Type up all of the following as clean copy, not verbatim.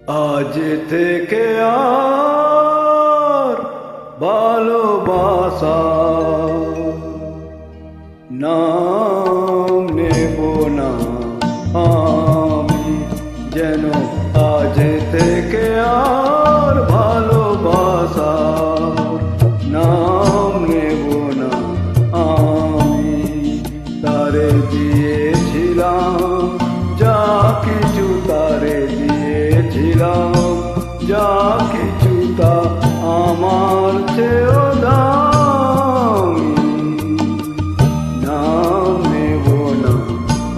আজ থেকে আর ভালোবাসা নাম নেব না আমি, যেন আজ থেকে আর ভালোবাসা নাম নেব না আমি। তারে দিয়েছিলাম যা কিছু, তারে দিয়েছিলাম যা কিছু, তা আমার চেয়েও দামি, নাম নেব না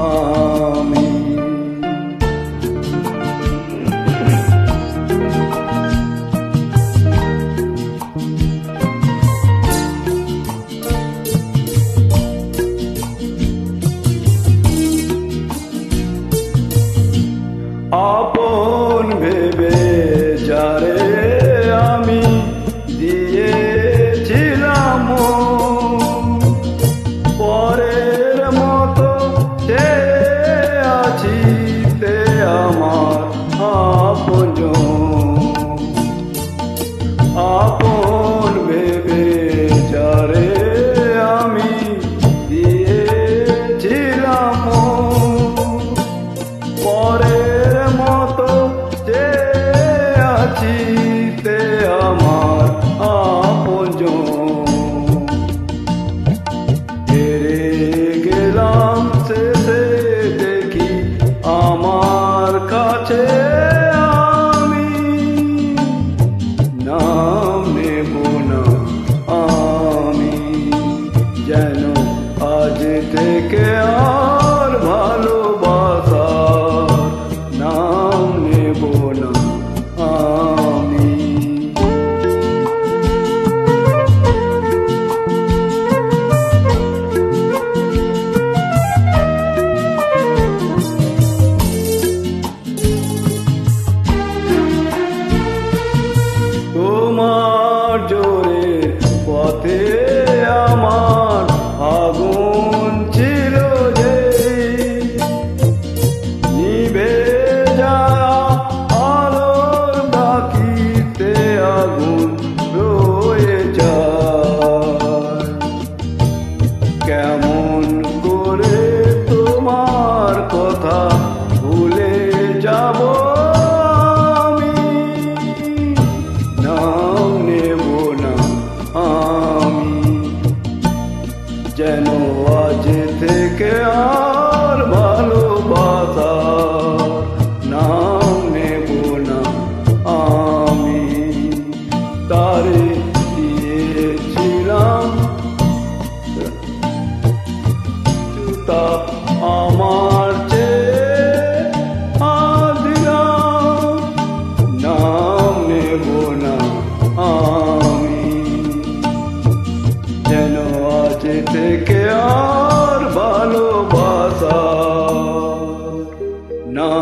আমি। আপন ভেবে যারে আমি দিয়েছিলাম, পরের মতো সে আছি তে আমার আপনজন। আপন ভেবে যারে আমি দিয়েছিলাম, পরের মতো যে আছি তে আমার আপনজন। হেরে গেলাম শেষে দেখি আমার কাছে আমি, নাম নেব না আমি, যেন আজ থেকে আর ভালোবাসা নাম নেব না আমি। তোমার জোরে পথে আমার আগুন ছিল যে, নিভে যাওয়া আলোর বাকিতে আগুন রয়ে যায়। কেমন করে তোমার কথা ভুলে যাব আমি, নাম নেব না আমি, যেন আজ থেকে আর ভালোবাসা নাম নেব না আমি। তারে দিয়েছিলাম তা আমার চেয়ে দিলাম, নাম নেব না আমি, যেন আজ থেকে আর ভালোবাসা না